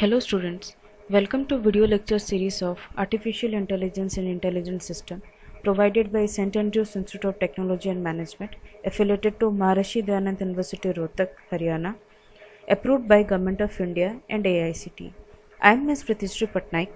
Hello students, welcome to video lecture series of Artificial Intelligence and Intelligent System provided by St. Andrews Institute of Technology and Management affiliated to Maharishi Dayanand University Rohtak, Haryana, approved by Government of India and AICTE. I am Ms. Pratishri Patnaik,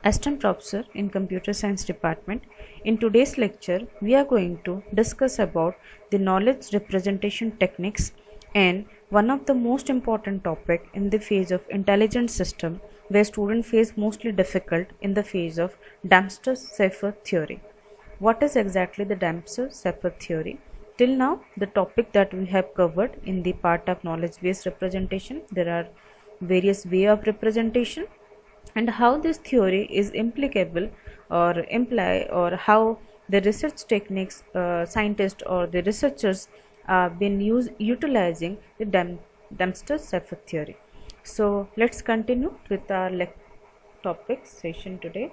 Assistant Professor in Computer Science Department. In today's lecture, we are going to discuss about the knowledge representation techniques and one of the most important topic in the phase of intelligent system where students face mostly difficult in the phase of Dempster-Seifert theory. What is exactly the Dempster-Seifert theory? Till now, the topic that we have covered in the part of knowledge-based representation, there are various way of representation and how this theory is implicable or imply or how the research techniques scientists or the researchers been utilizing the Dempster-Seifert theory. So let's continue with our topic session today.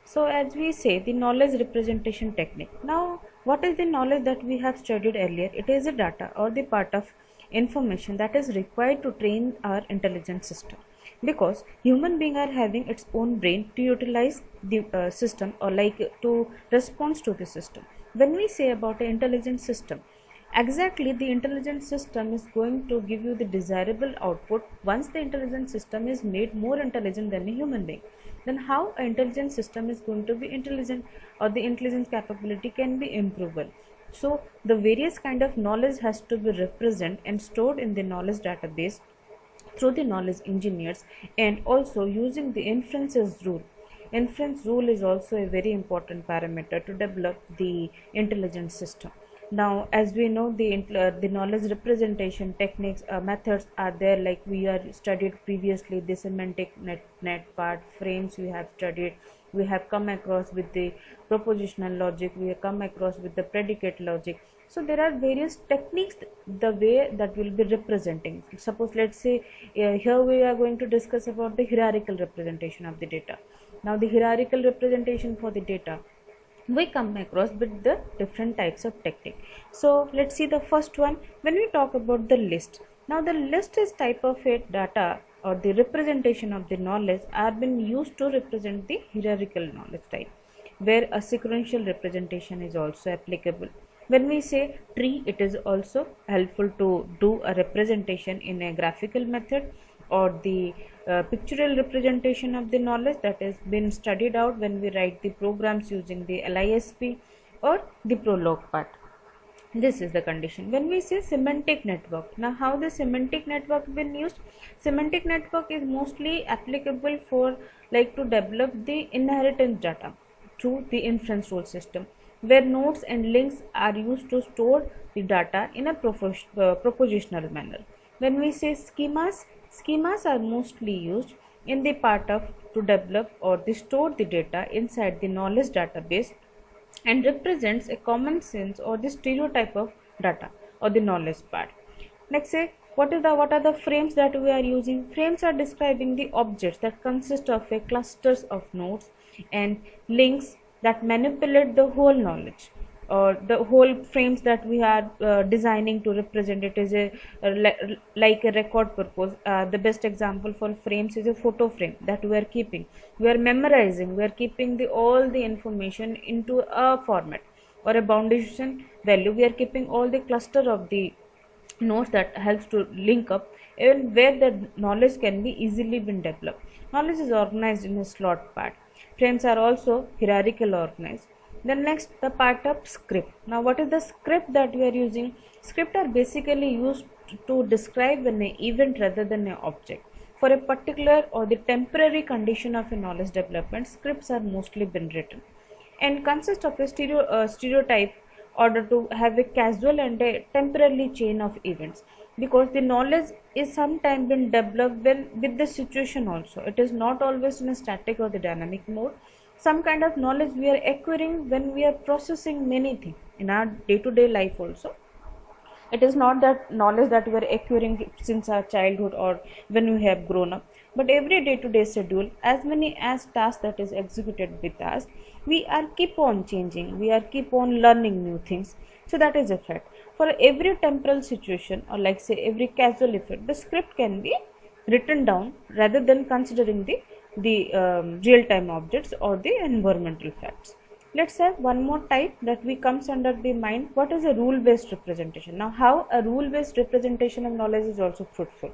So as we say, the knowledge representation technique. Now what is the knowledge that we have studied earlier? It is a data or the part of information that is required to train our intelligent system, because human beings are having its own brain to utilize the system or like to respond to the system. When we say about an intelligent system, exactly the intelligent system is going to give you the desirable output once the intelligent system is made more intelligent than a human being. Then how an intelligent system is going to be intelligent or the intelligence capability can be improvable. So the various kind of knowledge has to be represented and stored in the knowledge database through the knowledge engineers and also using the inferences rule. Inference rule is also a very important parameter to develop the intelligent system. Now as we know, the knowledge representation techniques methods are there, like we are studied previously the semantic net part frames we have studied, we have come across with the propositional logic, we have come across with the predicate logic. So there are various techniques, the way that will be representing. Suppose let's say here we are going to discuss about the hierarchical representation of the data. Now the hierarchical representation for the data, we come across with the different types of technique. So let's see the first one. When we talk about the list, now the list is type of a data or the representation of the knowledge are been used to represent the hierarchical knowledge type, where a sequential representation is also applicable. When we say tree, it is also helpful to do a representation in a graphical method or the pictorial representation of the knowledge that has been studied out when we write the programs using the LISP or the Prolog part. This is the condition. When we say semantic network, now how the semantic network been used? Semantic network is mostly applicable for like to develop the inheritance data through the inference rule system, where nodes and links are used to store the data in a propositional manner. When we say schemas, schemas are mostly used in the part of to develop or to store the data inside the knowledge database and represents a common sense or the stereotype of data or the knowledge part. Next, say what are the frames that we are using? Frames are describing the objects that consist of a clusters of nodes and links that manipulate the whole knowledge or the whole frames that we are designing to represent. It is like a record purpose. The best example for frames is a photo frame that we are keeping, we are memorizing, we are keeping all the information into a format, or a boundation value, we are keeping all the cluster of the nodes that helps to link up, even where the knowledge can be easily been developed. Knowledge is organized in a slot part. Frames are also hierarchical organized. Then next, the part of script. Now what is the script that we are using? Script are basically used to describe an event rather than an object. For a particular or the temporary condition of a knowledge development, scripts are mostly been written and consist of a stereotype order to have a causal and a temporary chain of events, because the knowledge is sometimes been developed with the situation also. It is not always in a static or the dynamic mode. Some kind of knowledge we are acquiring when we are processing many things in our day-to-day life also. It is not that knowledge that we are acquiring since our childhood or when we have grown up, but every day-to-day schedule, as many as tasks that is executed with us, we are keep on changing, we are keep on learning new things. So that is a fact. for every temporal situation, or like say every causal effect, the script can be written down rather than considering the real-time objects or the environmental facts. Let's have one more type that we comes under the mind. What is a rule-based representation? Now, how a rule-based representation of knowledge is also fruitful.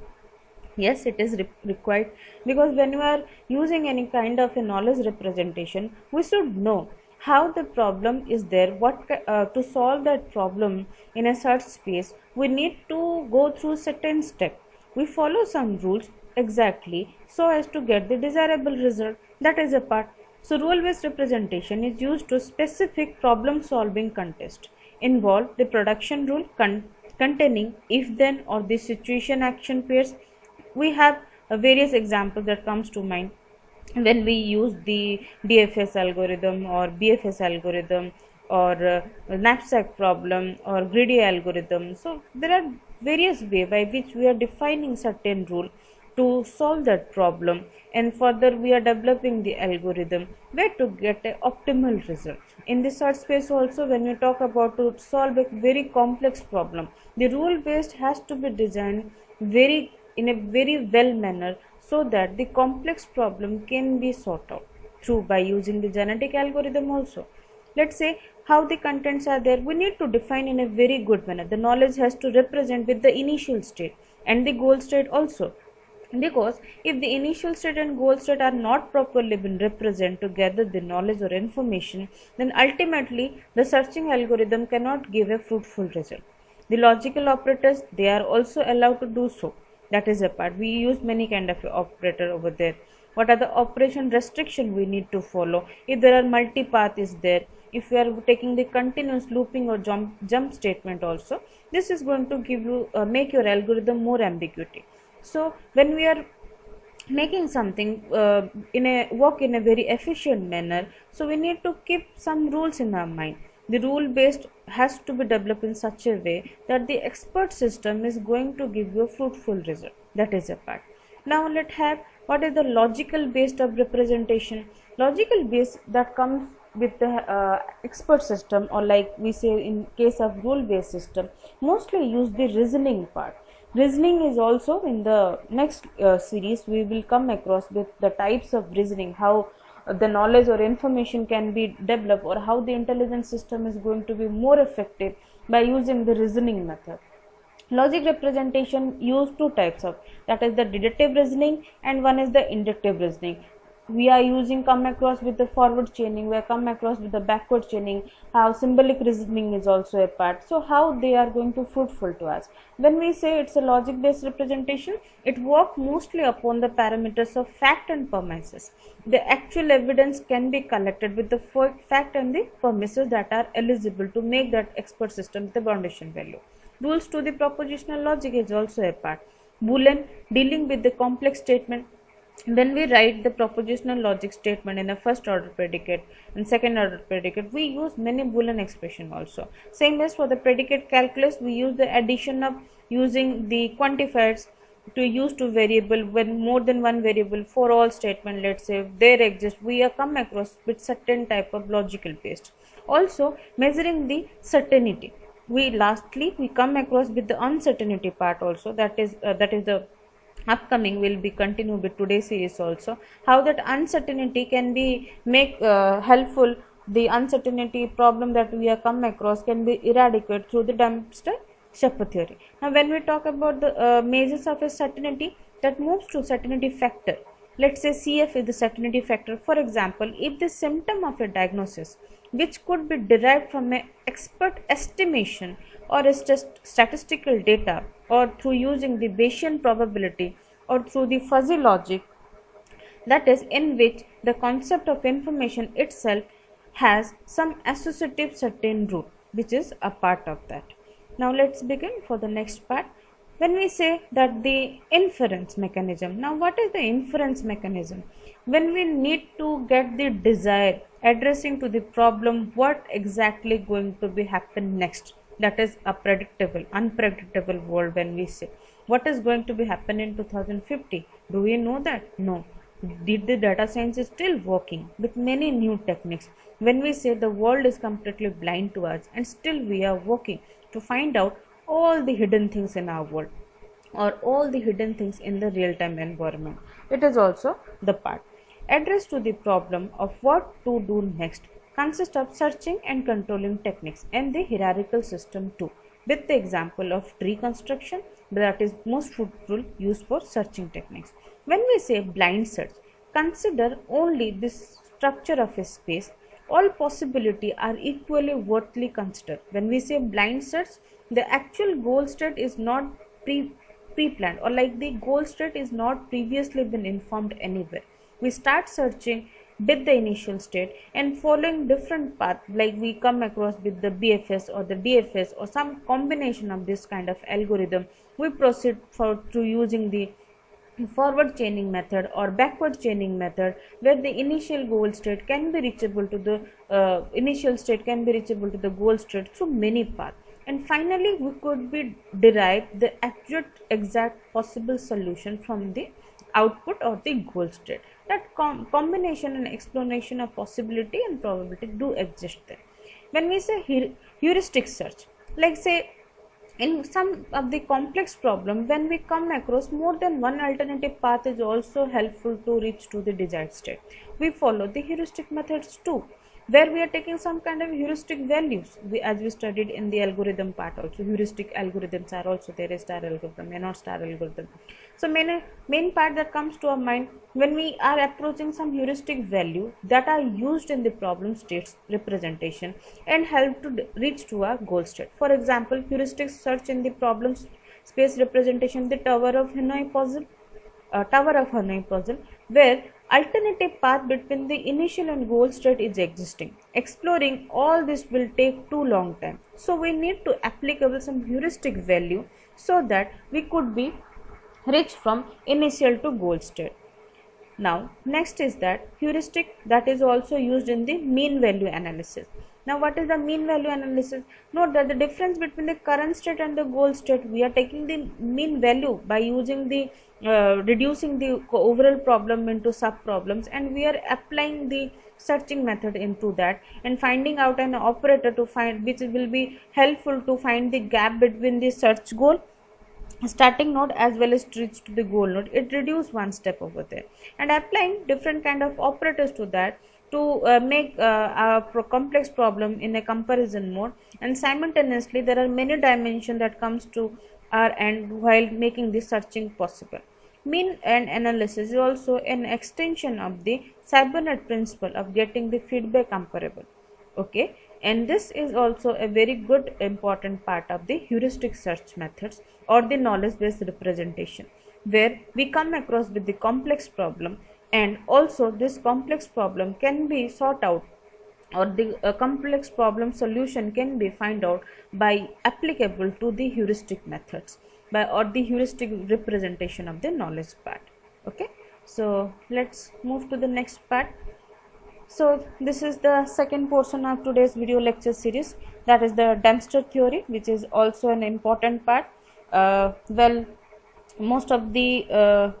Yes, it is required, because when you are using any kind of a knowledge representation, we should know how the problem is there, what to solve that problem in a search space. We need to go through certain steps. We follow some rules exactly so as to get the desirable result. That is a part. So rule-based representation is used to specific problem-solving context. Involve the production rule containing if-then or the situation-action pairs. We have various examples that comes to mind when we use the DFS algorithm or BFS algorithm or knapsack problem or greedy algorithm. So there are various ways by which we are defining certain rule to solve that problem, and further we are developing the algorithm where to get an optimal result. In the search space also, when we talk about to solve a very complex problem, the rule based has to be designed in a very well manner so that the complex problem can be sought out through by using the genetic algorithm also. Let's say how the contents are there. We need to define in a very good manner. The knowledge has to represent with the initial state and the goal state also, because if the initial state and goal state are not properly been represented to gather the knowledge or information, then ultimately the searching algorithm cannot give a fruitful result. The logical operators, they are also allowed to do so. That is a part. We use many kind of operator over there. What are the operation restriction we need to follow? If there are multi-path is there, if we are taking the continuous looping or jump statement also, this is going to give you make your algorithm more ambiguity. So when we are making something work in a very efficient manner, so we need to keep some rules in our mind. The rule based has to be developed in such a way that the expert system is going to give you a fruitful result. That is a part. Now let's have what is the logical based of representation. Logical based that comes with the expert system, or like we say in case of rule based system, mostly use the reasoning part. Reasoning is also in the next series we will come across with the types of reasoning, how the knowledge or information can be developed, or how the intelligence system is going to be more effective by using the reasoning method. Logic representation use two types of, that is the deductive reasoning and one is the inductive reasoning. We are come across with the forward chaining, we are come across with the backward chaining, how symbolic reasoning is also a part. So how they are going to fruitful to us. When we say it's a logic based representation, it works mostly upon the parameters of fact and premises. The actual evidence can be collected with the fact and the premises that are eligible to make that expert system the foundation value. Rules to the propositional logic is also a part. Boolean, dealing with the complex statement. When we write the propositional logic statement in a first order predicate and second order predicate, we use many Boolean expression also. Same as for the predicate calculus, we use the addition of using the quantifiers to use to variable when more than one variable for all statement. Let's say if there exists, we are come across with certain type of logical based. Also measuring the certainty. Lastly we come across with the uncertainty part also. That is the upcoming will be continued with today's series also, how that uncertainty can be make helpful. The uncertainty problem that we have come across can be eradicated through the Dempster-Shepard theory. Now when we talk about the measures of a certainty, that moves to certainty factor. Let's say CF is the certainty factor. For example, if the symptom of a diagnosis which could be derived from an expert estimation or a statistical data, or through using the Bayesian probability, or through the fuzzy logic, that is in which the concept of information itself has some associative certain root, which is a part of that. Now let's begin for the next part. When we say that the inference mechanism, now what is the inference mechanism? When we need to get the desire addressing to the problem, what exactly going to be happen next? That is a unpredictable world. When we say what is going to be happen in 2050, do we know that? No. The data science is still working with many new techniques. When we say the world is completely blind to us and still we are working to find out all the hidden things in our world or all the hidden things in the real-time environment. It is also the part. Address to the problem of what to do next consists of searching and controlling techniques and the hierarchical system too, with the example of tree construction that is most fruitful used for searching techniques. When we say blind search, consider only the structure of a space. All possibility are equally worthily considered. When we say blind search, the actual goal state is not pre-planned, or like the goal state is not previously been informed anywhere. We start searching with the initial state and following different path, like we come across with the BFS or the DFS or some combination of this kind of algorithm. We proceed to using the forward chaining method or backward chaining method, where the initial goal state can be reachable to the initial state can be reachable to the goal state through many paths, and finally we could be derive the accurate exact possible solution from the output or the goal state. That combination and explanation of possibility and probability do exist there. When we say heuristic search, like say in some of the complex problem, when we come across more than one alternative path is also helpful to reach to the desired state. We follow the heuristic methods too, where we are taking some kind of heuristic values. As we studied in the algorithm part also, heuristic algorithms are also there, is star algorithm and not star algorithm. So main part that comes to our mind when we are approaching some heuristic value that are used in the problem states representation and help to reach to our goal state. For example, heuristic search in the problem space representation, the Tower of Hanoi puzzle, where alternative path between the initial and goal state is existing. Exploring all this will take too long time. So we need to applicable some heuristic value so that we could be reach from initial to goal state. Now next is that heuristic that is also used in the mean value analysis. Now what is the mean value analysis? Note that the difference between the current state and the goal state, we are taking the mean value by using the reducing the overall problem into sub problems, and we are applying the searching method into that and finding out an operator to find which will be helpful to find the gap between the search goal starting node as well as reach to the goal node. It reduces one step over there, and applying different kind of operators to that to make a complex problem in a comparison mode, and simultaneously there are many dimensions that comes to our end while making this searching possible. Mean and analysis is also an extension of the Cybernet principle of getting the feedback comparable. Okay, and this is also a very good important part of the heuristic search methods or the knowledge based representation, where we come across with the complex problem, and also this complex problem can be sought out, or the complex problem solution can be find out by applicable to the heuristic methods or the heuristic representation of the knowledge part. Okay, so let's move to the next part. So this is the second portion of today's video lecture series, that is the Dempster theory, which is also an important part. Well, most of the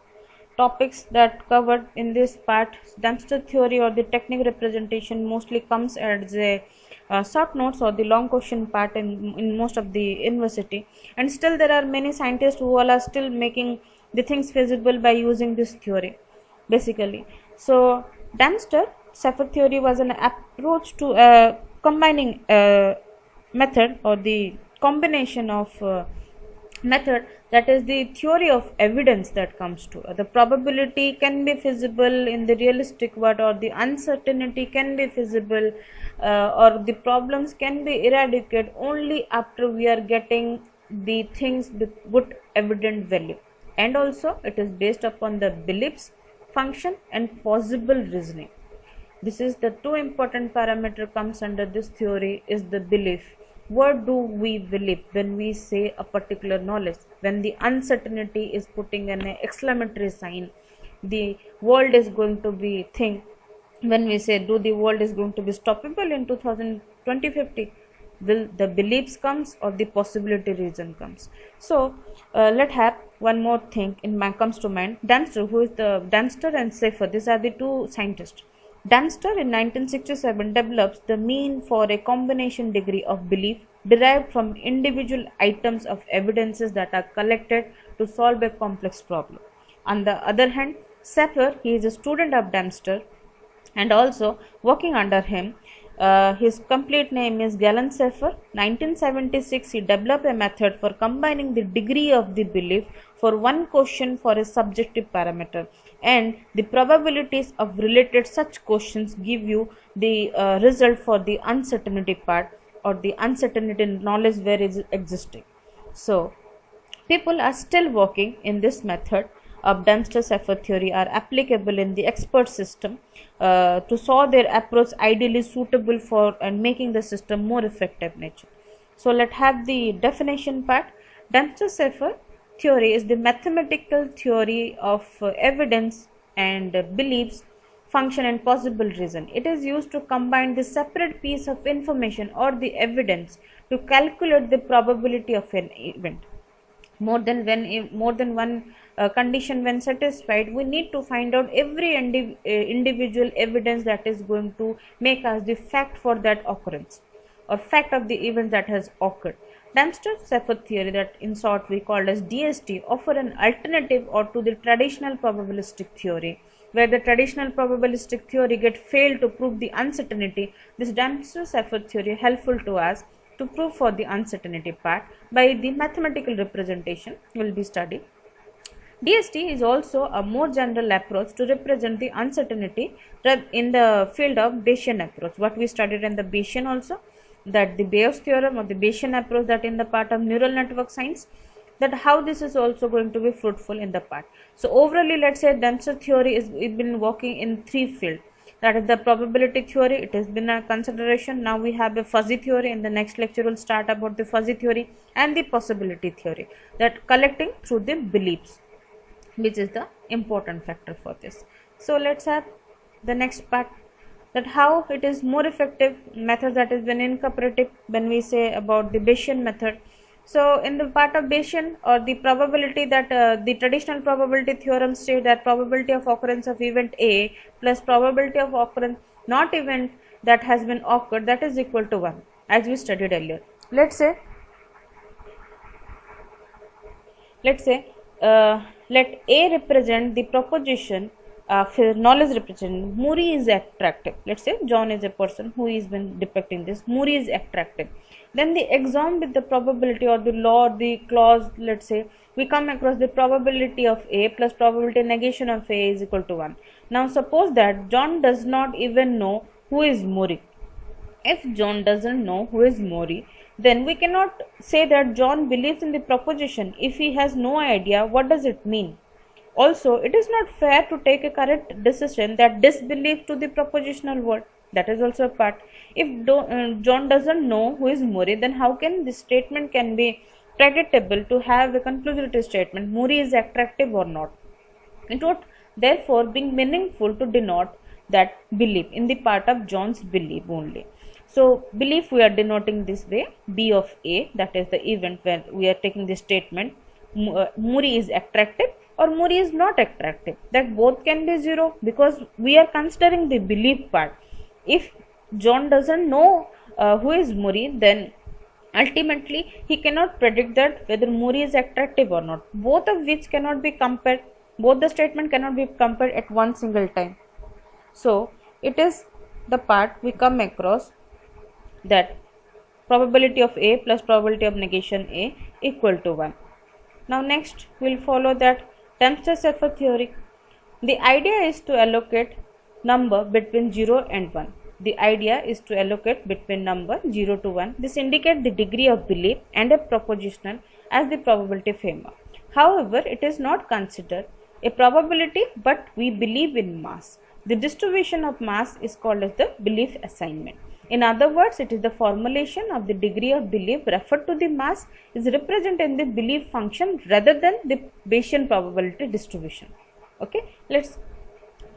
topics that covered in this part, Dempster theory or the technical representation mostly comes as a short notes or the long question part in most of the university, and still there are many scientists who all are still making the things feasible by using this theory basically. So Dempster Cepheid theory was an approach to combining method or the combination of method, that is the theory of evidence that comes to the probability can be feasible in the realistic world, or the uncertainty can be feasible, or the problems can be eradicated only after we are getting the things with good evident value, and also it is based upon the beliefs, function and possible reasoning. This is the two important parameter comes under this theory is the belief. What do we believe when we say a particular knowledge? When the uncertainty is putting an exclamatory sign, the world is going to be thing. When we say do the world is going to be stoppable in 2050, will the beliefs comes or the possibility reason comes? So let have one more thing in my comes to mind. Dempster, who is the Dempster and Cepheid, these are the two scientists. Dempster in 1967 develops the mean for a combination degree of belief, derived from individual items of evidences that are collected to solve a complex problem. On the other hand, Sapir, he is a student of Dempster, and also working under him, his complete name is Galen Sapir. 1976, he developed a method for combining the degree of the belief for one question for a subjective parameter, and the probabilities of related such questions give you the result for the uncertainty part, or the uncertainty knowledge where is existing. So people are still working in this method of Dempster-Sapir theory are applicable in the expert system to solve their approach ideally suitable for and making the system more effective nature. So let's have the definition part. Dempster-Sapir theory is the mathematical theory of evidence and beliefs, function and possible reason. It is used to combine the separate piece of information or the evidence to calculate the probability of an event. More than one condition when satisfied, we need to find out every individual evidence that is going to make us the fact for that occurrence or fact of the event that has occurred. Dempster-Sapir theory, that in short we call as DST, offer an alternative or to the traditional probabilistic theory. Where the traditional probabilistic theory get failed to prove the uncertainty, this Dempster-Sapir theory helpful to us to prove for the uncertainty part by the mathematical representation will be studied. DST is also a more general approach to represent the uncertainty in the field of Bayesian approach. What we studied in the Bayesian also, that the Bayes theorem or the Bayesian approach, that in the part of neural network science, that how this is also going to be fruitful in the part. So overall, let's say Dempster theory is been working in three fields. That is the probability theory, it has been a consideration. Now we have a fuzzy theory. In the next lecture we'll start about the fuzzy theory, and the possibility theory, that collecting through the beliefs, which is the important factor for this. So let's have the next part, that how it is more effective method that has been incorporated when we say about the Bayesian method. So in the part of Bayesian or the probability, that the traditional probability theorem state that probability of occurrence of event A plus probability of occurrence not event that has been occurred, that is equal to 1, as we studied earlier. Let's say let A represent the proposition knowledge representation. Muri is attractive. Let's say John is a person who is been depicting this. Muri is attractive. Then the exam with the probability or the law or the clause, let's say we come across the probability of A plus probability negation of A is equal to 1. Now suppose that John does not even know who is Muri. If John doesn't know who is Muri, then we cannot say that John believes in the proposition if he has no idea what does it mean. Also, it is not fair to take a correct decision that disbelief to the propositional word. That is also a part. If John doesn't know who is Muri, then how can this statement can be predictable to have a conclusory statement, Muri is attractive or not? It would therefore be meaningful to denote that belief in the part of John's belief only. So belief we are denoting this way, B of A, that is the event where we are taking the statement Muri is attractive or Muri is not attractive, that both can be 0 because we are considering the belief part. If John doesn't know who is Muri, then ultimately he cannot predict that whether Muri is attractive or not, both of which cannot be compared, both the statement cannot be compared at one single time. So it is the part we come across that probability of A plus probability of negation A equal to 1. Now next we will follow that Dempster-Sapir theory. The idea is to allocate number between 0 and 1. The idea is to allocate between number 0 to 1. This indicates the degree of belief and a propositional as the probability framework. However, it is not considered a probability, but we believe in mass. The distribution of mass is called as the belief assignment. In other words, it is the formulation of the degree of belief referred to the mass is represented in the belief function rather than the Bayesian probability distribution. Okay, let's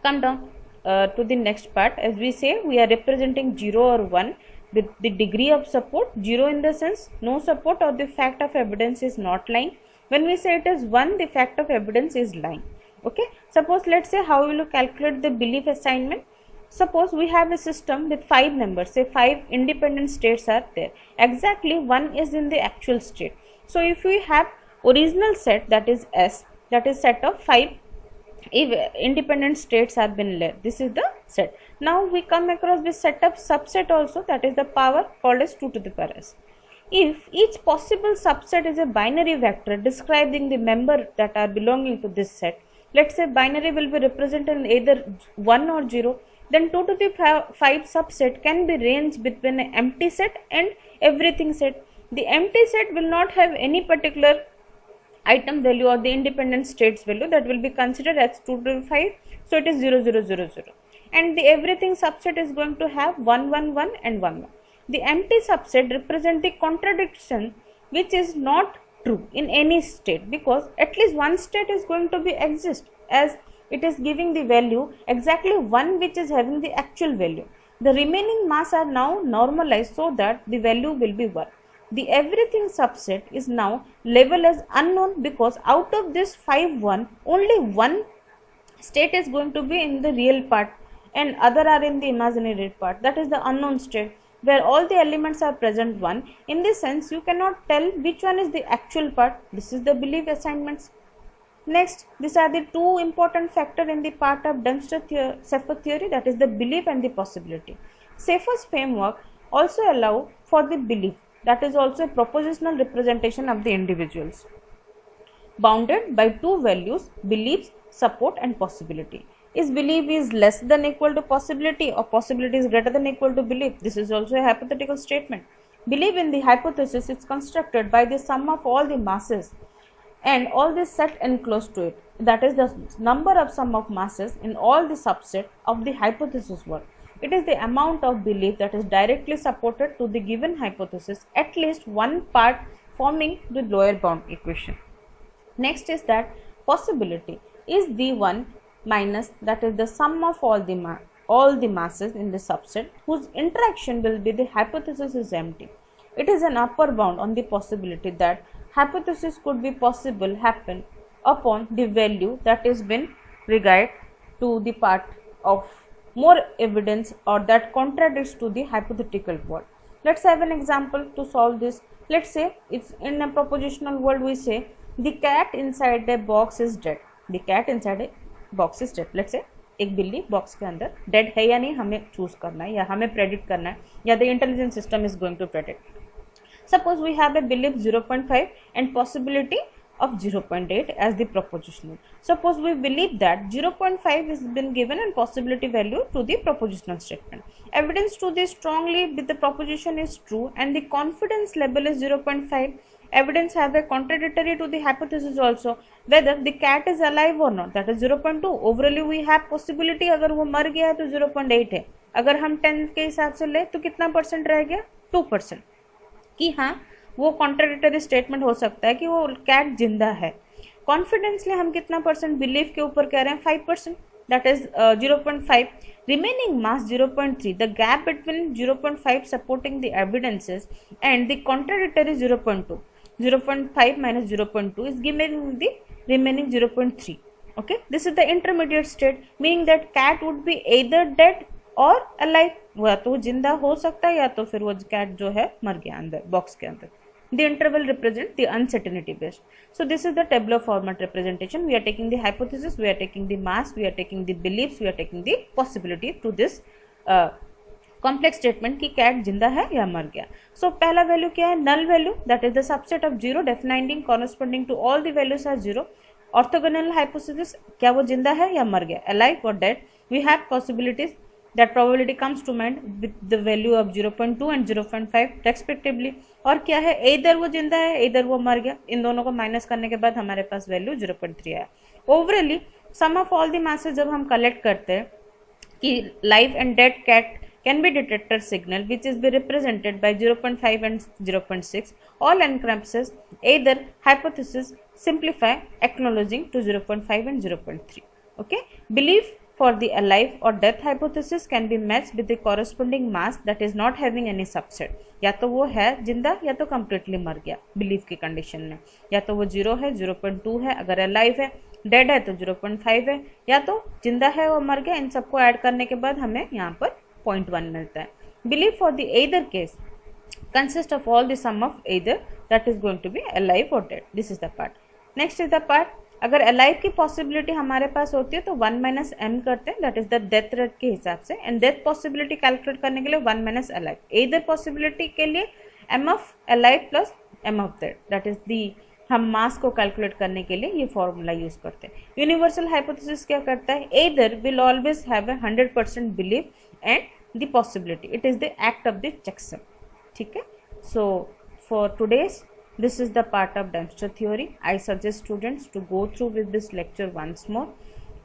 come down to the next part. As we say, we are representing 0 or 1 with the degree of support. 0 in the sense no support or the fact of evidence is not lying. When we say it is 1, the fact of evidence is lying. Okay, suppose let's say how will you calculate the belief assignment. Suppose we have a system with 5 members, say 5 independent states are there, exactly one is in the actual state. So if we have original set, that is S, that is set of 5 if independent states have been left, this is the set. Now we come across this set of subset also, that is the power called as 2 to the power S. If each possible subset is a binary vector describing the member that are belonging to this set, let's say binary will be represented in either 1 or 0, then 2 to the 5 subset can be ranged between an empty set and everything set. The empty set will not have any particular item value or the independent states value, that will be considered as 2 to the 5, so it is 0 0 0 0, and the everything subset is going to have 1 1 1 and 1 1. The empty subset represent the contradiction which is not true in any state, because at least one state is going to be exist, as it is giving the value exactly one which is having the actual value. The remaining mass are now normalized so that the value will be 1. The everything subset is now labeled as unknown, because out of this 5 1, only one state is going to be in the real part and other are in the imaginary part, that is the unknown state, where all the elements are present 1. In this sense, you cannot tell which one is the actual part. This is the belief assignments. Next, these are the two important factors in the part of Dempster-Cepher theory, that is the belief and the possibility. Cepher's framework also allow for the belief, that is also a propositional representation of the individuals, bounded by two values, beliefs, support and possibility. Is belief is less than equal to possibility, or possibility is greater than equal to belief? This is also a hypothetical statement. Belief in the hypothesis is constructed by the sum of all the masses and all the set enclosed to it, that is the number of sum of masses in all the subset of the hypothesis work. It is the amount of belief that is directly supported to the given hypothesis, at least one part forming the lower bound equation. Next is that possibility is the one minus, that is the sum of all the masses in the subset whose interaction will be the hypothesis is empty. It is an upper bound on the possibility that hypothesis could be possible happen upon the value that has been regard to the part of more evidence or that contradicts to the hypothetical world. Let's have an example to solve this. Let's say it's in a propositional world, we say the cat inside a box is dead. The cat inside a box is dead. Let's say एक बिल्ली box के अंदर dead है या नहीं हमें choose करना है, या हमें प्रेडिक्ट करना है, या the intelligence system is going to predict. Suppose we have a belief 0.5 and possibility of 0.8 as the propositional. Suppose we believe that 0.5 has been given and possibility value to the propositional statement. Evidence to this strongly with the proposition is true and the confidence level is 0.5. Evidence have a contradictory to the hypothesis also, whether the cat is alive or not, that is 0.2. Overall we have possibility अगर वो मर गया तो 0.8 है. अगर हम 10 के हिसाब से ले तो कितना परसेंट रह गया? 2%. कि हाँ वो कॉन्ट्राडिक्टरी स्टेटमेंट हो सकता है कि वो कैट जिंदा है. कॉन्फिडेंसली हम कितना परसेंट बिलीव के ऊपर कह रहे हैं? 5%, that is 0.5. Remaining mass 0.3. The gap between 0.5 supporting the evidences and the contradictory 0.2. 0.5 minus 0.2 is given the remaining 0.3. Okay, this is the intermediate state, meaning that cat would be either dead or alive. या तो जिंदा हो सकता है या तो फिर वो कैट जो है मर गया अंदर बॉक्स के अंदर. The interval represent the uncertainty based. So this is the tabular format representation. We are taking the hypothesis, we are taking the mass, we are taking the beliefs, we are taking the possibility to this complex statement कि cat जिंदा है या मर गया. So पहला value क्या है? null value, that is the subset of 0 defining corresponding to all the values are 0. Orthogonal hypothesis, क्या वो जिंदा है या मर गया, alive or dead. We have possibilities, that probability comes to mind with the value of 0.2 and 0.5 respectively. और क्या है? either वो जिंदा है either वो मर गया. इन दोनों को माइनस करने के बाद हमारे पास वैल्यू 0.3 आया. Overall sum of all the masses जब हम कलेक्ट करते हैं कि live and dead cat can be detector signal which is be represented by 0.5 and 0.6. All encompasses either hypothesis simplify acknowledging to 0.5 and 0.3. Okay, belief for the alive or death hypothesis can be matched with the corresponding mass that is not having any subset. या तो वो है जिंदा या तो completely मर गया belief की कंडीशन में, या तो वो 0 है 0.2 है अगर अलाइव है, डेड है तो 0.5 है, या तो जिंदा है और मर गया, इन सबको ऐड करने के बाद हमें यहाँ पर 0.1 मिलता है. Believe for the either case consist of all the sum of either that is going to be alive or dead. This is the part. Next is the part, अगर alive की possibility हमारे पास होती है तो 1 minus m करते हैं, that is the death rate के हिसाब से, and death possibility calculate करने के लिए 1 minus alive. either possibility के लिए m of alive plus m of dead, that is the हम मास को कैलकुलेट करने के लिए ये फॉर्मूला यूज करते हैं. यूनिवर्सल हाइपोथेसिस क्या करता है, either will always have a 100% belief and the possibility, it is the act of the checksum. ठीक है. So for today's this is the part of Dempster theory. I suggest students to go through with this lecture once more.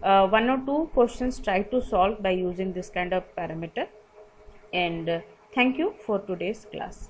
1 or 2 questions try to solve by using this kind of parameter, and thank you for today's class.